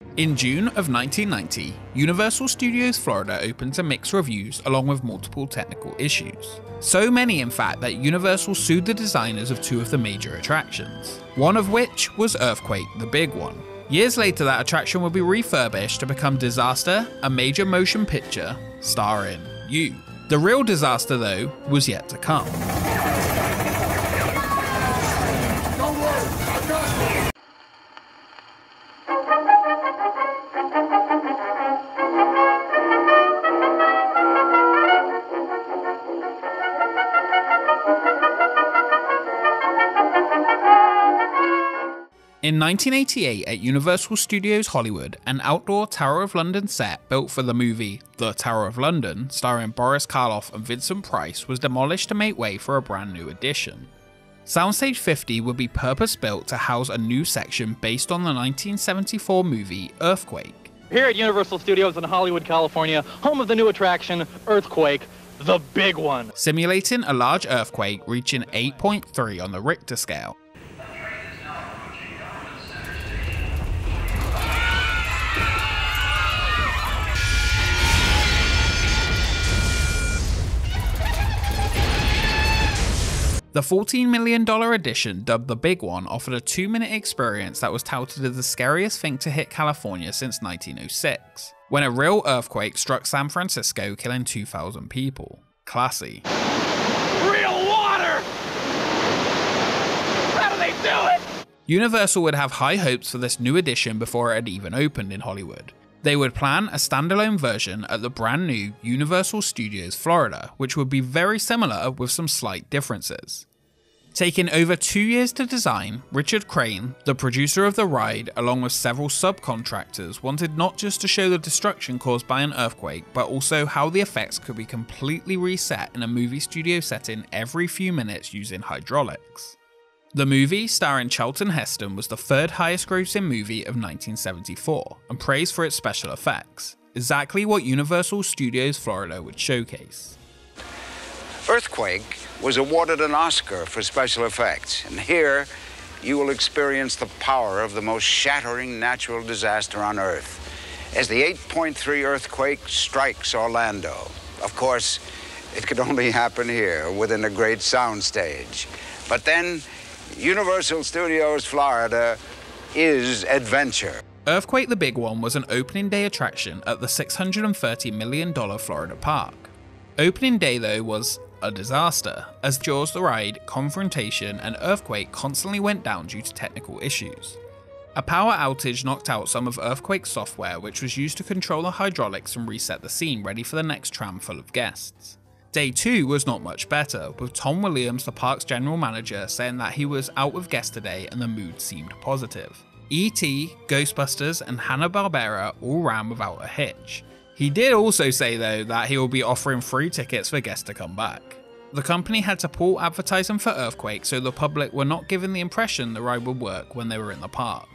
In June of 1990, Universal Studios Florida opened to mixed reviews along with multiple technical issues. So many in fact that Universal sued the designers of two of the major attractions, one of which was Earthquake, the big one. Years later that attraction would be refurbished to become Disaster, a major motion picture starring you. The real disaster though was yet to come. In 1988 at Universal Studios Hollywood, an outdoor Tower of London set built for the movie The Tower of London, starring Boris Karloff and Vincent Price, was demolished to make way for a brand new addition. Soundstage 50 would be purpose-built to house a new section based on the 1974 movie Earthquake. Here at Universal Studios in Hollywood, California, home of the new attraction Earthquake, the big one, simulating a large earthquake reaching 8.3 on the Richter scale. The $14 million edition, dubbed the Big One, offered a 2-minute experience that was touted as the scariest thing to hit California since 1906, when a real earthquake struck San Francisco, killing 2,000 people. Classy. Real water! How do they do it? Universal would have high hopes for this new edition before it had even opened in Hollywood. They would plan a standalone version at the brand new Universal Studios Florida, which would be very similar with some slight differences. Taking over 2 years to design, Richard Crane, the producer of the ride, along with several subcontractors, wanted not just to show the destruction caused by an earthquake, but also how the effects could be completely reset in a movie studio setting every few minutes using hydraulics. The movie, starring Charlton Heston, was the third highest grossing movie of 1974, and praised for its special effects, exactly what Universal Studios Florida would showcase. Earthquake was awarded an Oscar for special effects, and here you will experience the power of the most shattering natural disaster on Earth, as the 8.3 earthquake strikes Orlando. Of course, it could only happen here, within a great soundstage. But then, Universal Studios Florida is adventure. Earthquake the Big One was an opening day attraction at the $630 million Florida park. Opening day though was a disaster, as Jaws the ride, Confrontation and Earthquake constantly went down due to technical issues. A power outage knocked out some of Earthquake's software, which was used to control the hydraulics and reset the scene ready for the next tram full of guests. Day 2 was not much better, with Tom Williams, the park's general manager, saying that he was out with guests today and the mood seemed positive. E.T., Ghostbusters and Hanna-Barbera all ran without a hitch. He did also say though that he will be offering free tickets for guests to come back. The company had to pull advertising for Earthquake so the public were not given the impression the ride would work when they were in the park.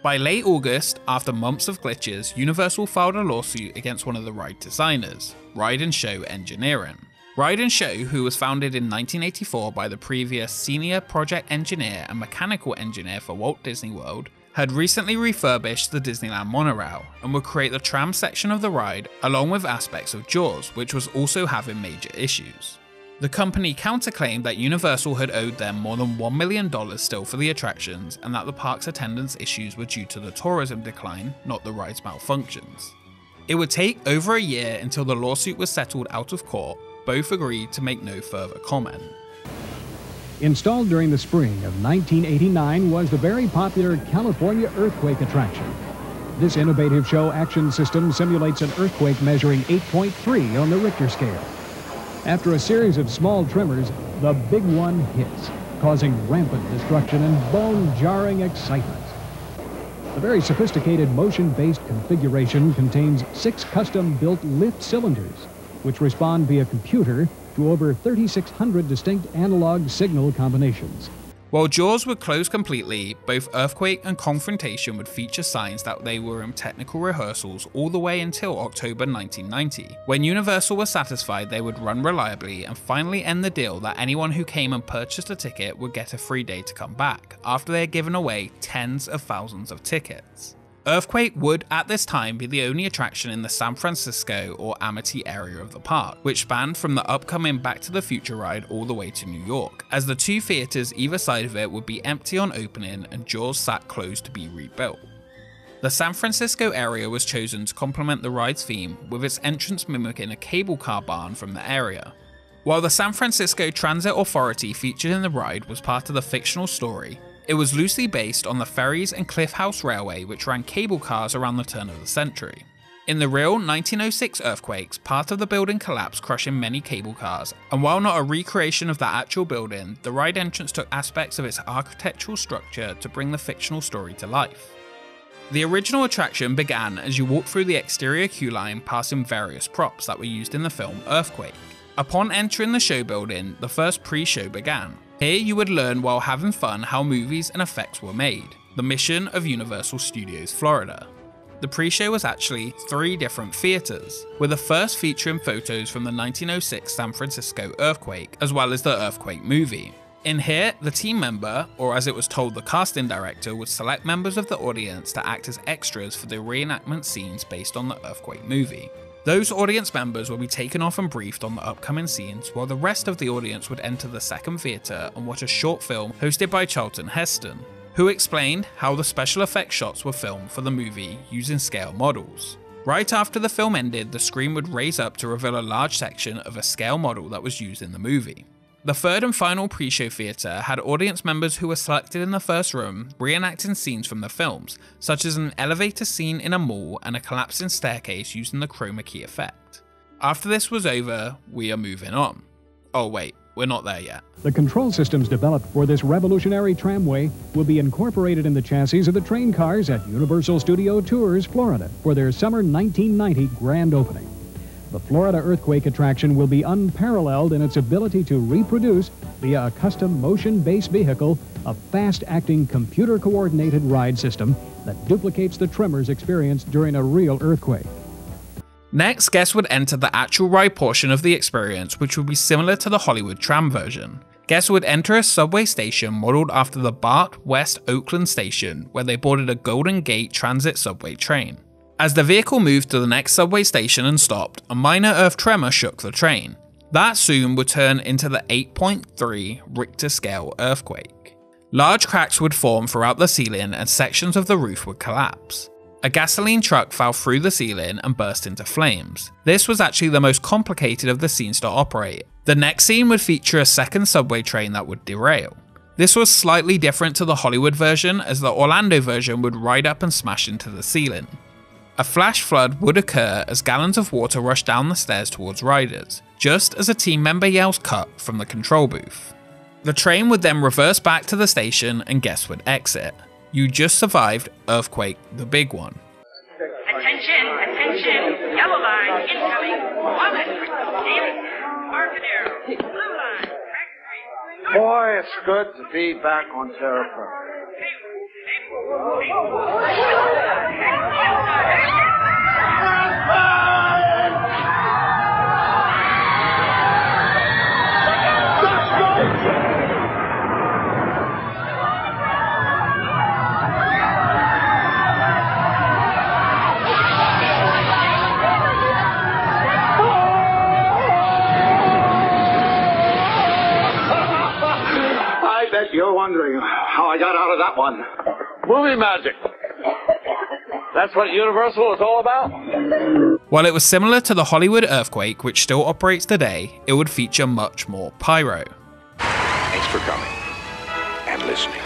By late August, after months of glitches, Universal filed a lawsuit against one of the ride designers, Ride and Show Engineering. Ride and Show, who was founded in 1984 by the previous senior project engineer and mechanical engineer for Walt Disney World, had recently refurbished the Disneyland monorail and would create the tram section of the ride along with aspects of Jaws, which was also having major issues. The company counterclaimed that Universal had owed them more than $1 million still for the attractions, and that the park's attendance issues were due to the tourism decline, not the ride's malfunctions. It would take over a year until the lawsuit was settled out of court. Both agreed to make no further comment. Installed during the spring of 1989 was the very popular California Earthquake attraction. This innovative show action system simulates an earthquake measuring 8.3 on the Richter scale. After a series of small tremors, the big one hits, causing rampant destruction and bone-jarring excitement. The very sophisticated motion-based configuration contains 6 custom-built lift cylinders, which respond via computer to over 3,600 distinct analog signal combinations. While Jaws would close completely, both Earthquake and Confrontation would feature signs that they were in technical rehearsals all the way until October 1990, when Universal was satisfied they would run reliably and finally end the deal that anyone who came and purchased a ticket would get a free day to come back, after they had given away tens of thousands of tickets. Earthquake would at this time be the only attraction in the San Francisco or Amity area of the park, which spanned from the upcoming Back to the Future ride all the way to New York, as the two theatres either side of it would be empty on opening and Jaws sat closed to be rebuilt. The San Francisco area was chosen to complement the ride's theme, with its entrance mimicking a cable car barn from the area. While the San Francisco Transit Authority featured in the ride was part of the fictional story, it was loosely based on the ferries and Cliff House Railway, which ran cable cars around the turn of the century. In the real 1906 earthquakes, part of the building collapsed, crushing many cable cars, and while not a recreation of that actual building, the ride entrance took aspects of its architectural structure to bring the fictional story to life. The original attraction began as you walked through the exterior queue line passing various props that were used in the film Earthquake. Upon entering the show building, the first pre-show began. Here you would learn while having fun how movies and effects were made, the mission of Universal Studios Florida. The pre-show was actually 3 different theatres, with the first featuring photos from the 1906 San Francisco earthquake, as well as the earthquake movie. In here, the team member, or as it was told the casting director, would select members of the audience to act as extras for the reenactment scenes based on the earthquake movie. Those audience members will be taken off and briefed on the upcoming scenes, while the rest of the audience would enter the second theatre and watch a short film hosted by Charlton Heston, who explained how the special effects shots were filmed for the movie using scale models. Right after the film ended, the screen would raise up to reveal a large section of a scale model that was used in the movie. The third and final pre-show theatre had audience members who were selected in the first room reenacting scenes from the films, such as an elevator scene in a mall and a collapsing staircase using the chroma key effect. After this was over, we are moving on. Oh wait, we're not there yet. The control systems developed for this revolutionary tramway will be incorporated in the chassis of the train cars at Universal Studio Tours, Florida, for their summer 1990 grand opening. The Florida earthquake attraction will be unparalleled in its ability to reproduce, via a custom motion-based vehicle, a fast-acting computer-coordinated ride system that duplicates the tremors experienced during a real earthquake. Next, guests would enter the actual ride portion of the experience, which would be similar to the Hollywood tram version. Guests would enter a subway station modeled after the BART West Oakland station, where they boarded a Golden Gate Transit subway train. As the vehicle moved to the next subway station and stopped, a minor earth tremor shook the train. That soon would turn into the 8.3 Richter scale earthquake. Large cracks would form throughout the ceiling and sections of the roof would collapse. A gasoline truck fell through the ceiling and burst into flames. This was actually the most complicated of the scenes to operate. The next scene would feature a second subway train that would derail. This was slightly different to the Hollywood version, as the Orlando version would ride up and smash into the ceiling. A flash flood would occur as gallons of water rushed down the stairs towards riders, just as a team member yells "cut" from the control booth. The train would then reverse back to the station and guests would exit. You just survived Earthquake, the big one. Attention, attention, yellow line incoming, Wallet, David, Embarcadero, blue line, Factory. Boy, it's good to be back on Terra Firma. I bet you're wondering how I got out of that one. Movie magic. That's what Universal is all about? While it was similar to the Hollywood earthquake, which still operates today, it would feature much more pyro. Thanks for coming and listening.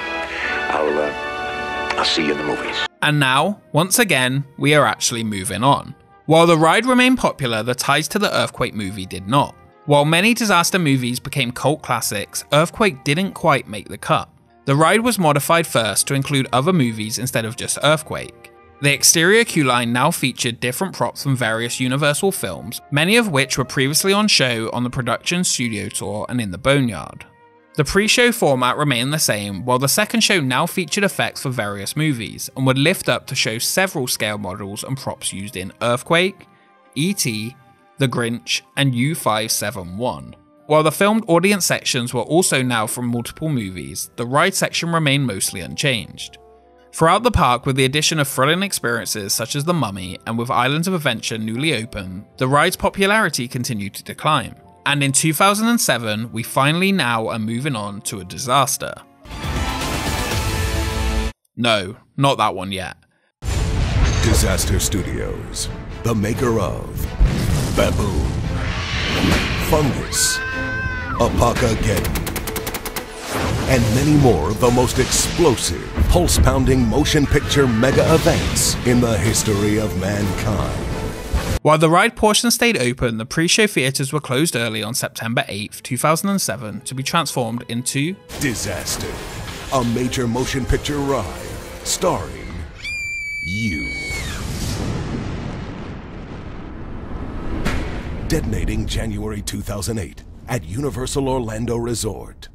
I'll see you in the movies. And now, once again, we are actually moving on. While the ride remained popular, the ties to the earthquake movie did not. While many disaster movies became cult classics, Earthquake didn't quite make the cut. The ride was modified first to include other movies instead of just Earthquake. The exterior queue line now featured different props from various Universal films, many of which were previously on show on the production studio tour and in the Boneyard. The pre-show format remained the same, while the second show now featured effects for various movies, and would lift up to show several scale models and props used in Earthquake, E.T., The Grinch, and U571. While the filmed audience sections were also now from multiple movies, the ride section remained mostly unchanged. Throughout the park, with the addition of thrilling experiences such as the Mummy and with Islands of Adventure newly open, the ride's popularity continued to decline. And in 2007, we finally now are moving on to a disaster. No, not that one yet. Disaster Studios, the maker of Baboon, Fungus, Apocageddon, and many more of the most explosive, pulse-pounding motion picture mega events in the history of mankind. While the ride portion stayed open, the pre-show theatres were closed early on September 8, 2007 to be transformed into Disaster, a major motion picture ride starring you. Detonating January 2008 at Universal Orlando Resort.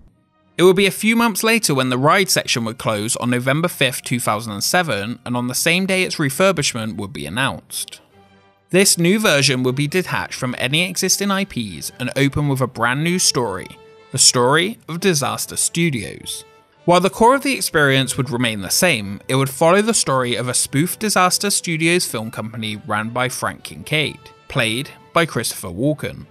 It would be a few months later when the ride section would close on November 5, 2007, and on the same day its refurbishment would be announced. This new version would be detached from any existing IPs and open with a brand new story, the story of Disaster Studios. While the core of the experience would remain the same, it would follow the story of a spoof Disaster Studios film company ran by Frank Kincaid, played by Christopher Walken.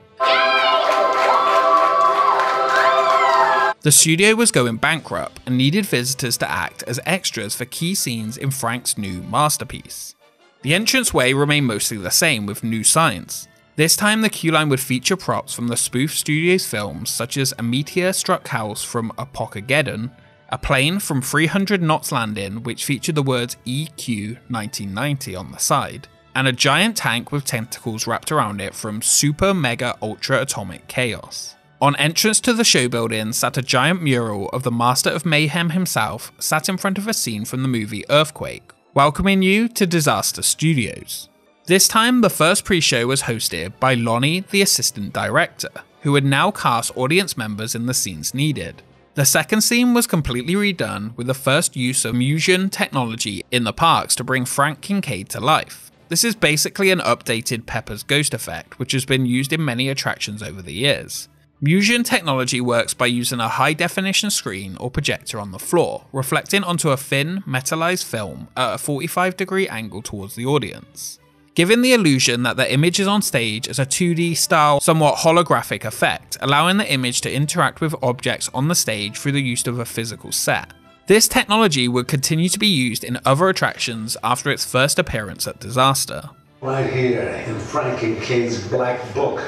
The studio was going bankrupt and needed visitors to act as extras for key scenes in Frank's new masterpiece. The entranceway remained mostly the same with new signs. This time the queue line would feature props from the spoof studio's films such as a meteor-struck house from Apocageddon, a plane from 300 Knots Landing which featured the words EQ 1990 on the side, and a giant tank with tentacles wrapped around it from Super Mega Ultra Atomic Chaos. On entrance to the show building sat a giant mural of the Master of Mayhem himself sat in front of a scene from the movie Earthquake, welcoming you to Disaster Studios. This time the first pre-show was hosted by Lonnie, the assistant director, who had now cast audience members in the scenes needed. The second scene was completely redone with the first use of Musion technology in the parks to bring Frank Kincaid to life. This is basically an updated Pepper's Ghost effect, which has been used in many attractions over the years. Musion technology works by using a high-definition screen or projector on the floor, reflecting onto a thin, metallized film at a 45-degree angle towards the audience, giving the illusion that the image is on stage as a 2D-style, somewhat holographic effect, allowing the image to interact with objects on the stage through the use of a physical set. This technology would continue to be used in other attractions after its first appearance at Disaster. Right here in Frank Kincaid's Black Book.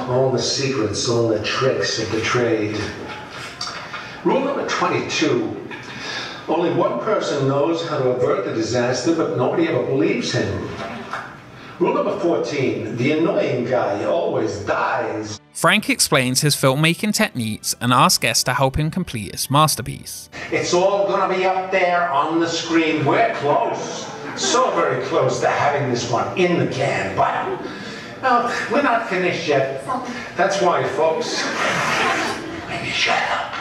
All the secrets, all the tricks of the trade. Rule number 22. Only one person knows how to avert the disaster, but nobody ever believes him. Rule number 14. The annoying guy always dies. Frank explains his filmmaking techniques and asks guests to help him complete his masterpiece. It's all gonna be up there on the screen. We're close. So very close to having this one in the can, but well, we're not finished yet. That's why, folks, maybe shut up.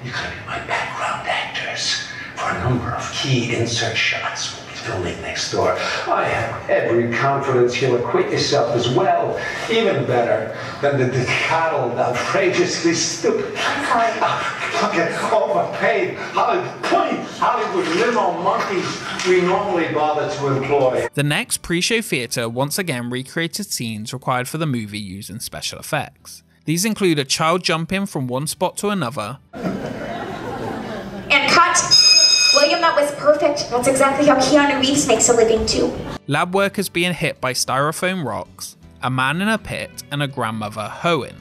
You're gonna be my background actors for a number of key insert shots we'll be filming next door. I have every confidence you'll acquit yourself as well, even better than the coddled, outrageously stupid, fucking overpaid Hollywood limo monkeys we normally bother to employ. The next pre-show theatre once again recreated scenes required for the movie using special effects. These include a child jumping from one spot to another. And cut! William, that was perfect. That's exactly how Keanu Reeves makes a living too. Lab workers being hit by styrofoam rocks, a man in a pit, and a grandmother hoeing.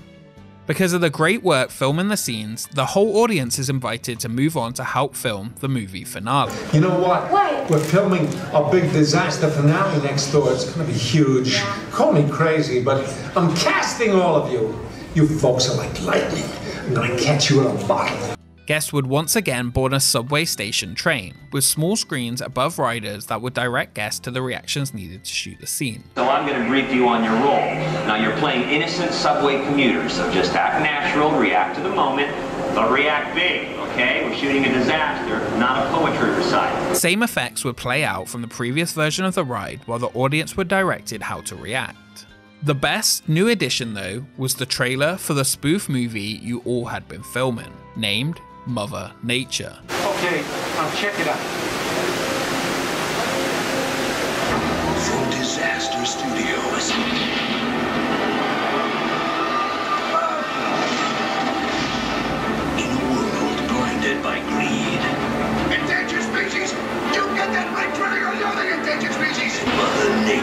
Because of the great work filming the scenes, the whole audience is invited to move on to help film the movie finale. You know what? What? We're filming a big disaster finale next door. It's gonna be huge. Call me crazy, but I'm casting all of you. You folks are like lightning. I'm gonna catch you in a bottle. Guests would once again board a subway station train, with small screens above riders that would direct guests to the reactions needed to shoot the scene. So I'm going to brief you on your role. Now you're playing innocent subway commuters, so just act natural, react to the moment, but react big, okay? We're shooting a disaster, not a poetry recital. Same effects would play out from the previous version of the ride, while the audience were directed how to react. The best new addition though was the trailer for the spoof movie you all had been filming, named Mother Nature. Okay, now check it out.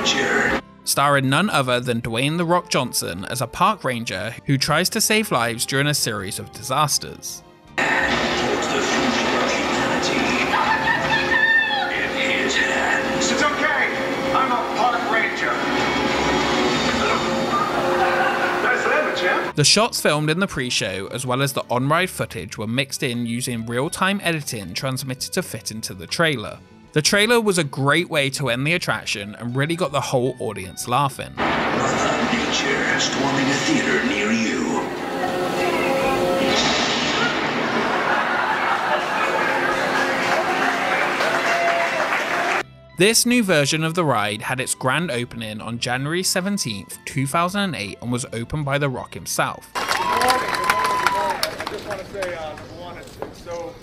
nature. Starring none other than Dwayne "The Rock" Johnson as a park ranger who tries to save lives during a series of disasters. Holds the future of humanity in his hands. It's okay. I'm a park ranger. Nice landing, champ. The shots filmed in the pre-show as well as the on-ride footage were mixed in using real-time editing transmitted to fit into the trailer. The trailer was a great way to end the attraction and really got the whole audience laughing. Mother Nature storming a theater near you. This new version of the ride had its grand opening on January 17th, 2008 and was opened by The Rock himself. Good morning. I just want to say, number one, it's so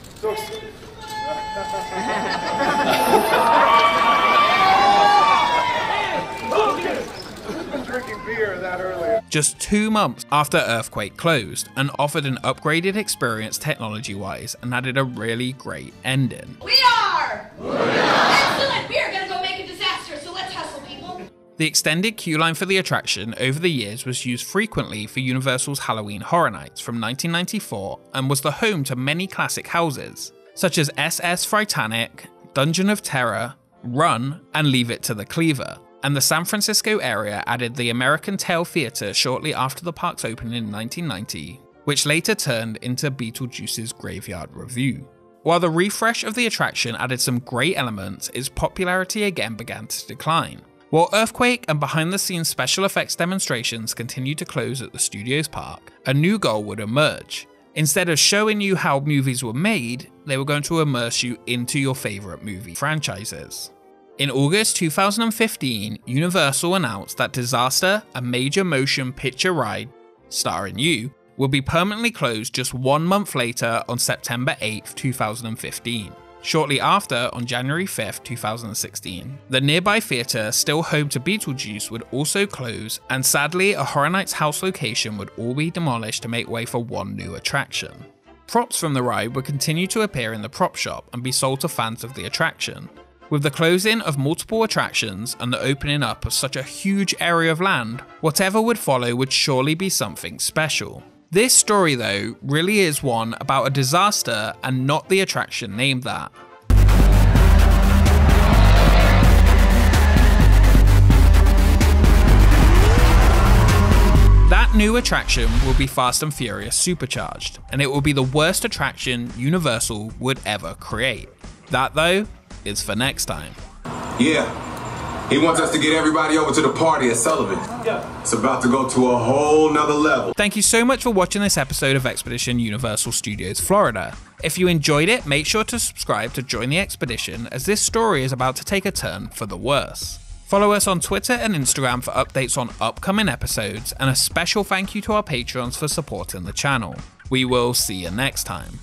I've been drinking beer that earlier. Just 2 months after Earthquake closed and offered an upgraded experience technology-wise and added a really great ending. We are! Excellent! We are gonna go make a disaster, so let's hustle, people. The extended queue line for the attraction over the years was used frequently for Universal's Halloween Horror Nights from 1994 and was the home to many classic houses, such as SS Frightanic, Dungeon of Terror, Run, and Leave It to the Cleaver. And the San Francisco area added the American Tail Theater shortly after the park's opening in 1990, which later turned into Beetlejuice's Graveyard Revue. While the refresh of the attraction added some great elements, its popularity again began to decline. While Earthquake and behind-the-scenes special effects demonstrations continued to close at the studio's park, a new goal would emerge. Instead of showing you how movies were made, they were going to immerse you into your favourite movie franchises. In August 2015, Universal announced that Disaster, a major motion picture ride starring you, will be permanently closed just 1 month later on September 8, 2015. Shortly after, on January 5, 2016, the nearby theatre, still home to Beetlejuice, would also close, and sadly, a Horror Nights house location would all be demolished to make way for one new attraction. Props from the ride would continue to appear in the prop shop and be sold to fans of the attraction. With the closing of multiple attractions and the opening up of such a huge area of land, whatever would follow would surely be something special. This story though really is one about a disaster and not the attraction named that. That new attraction will be Fast and Furious Supercharged, and it will be the worst attraction Universal would ever create. That though is for next time. Yeah, he wants us to get everybody over to the party at Sullivan. Yeah. It's about to go to a whole nother level. Thank you so much for watching this episode of Expedition Universal Studios Florida. If you enjoyed it, make sure to subscribe to join the expedition, as this story is about to take a turn for the worse. Follow us on Twitter and Instagram for updates on upcoming episodes, and a special thank you to our patrons for supporting the channel. We will see you next time.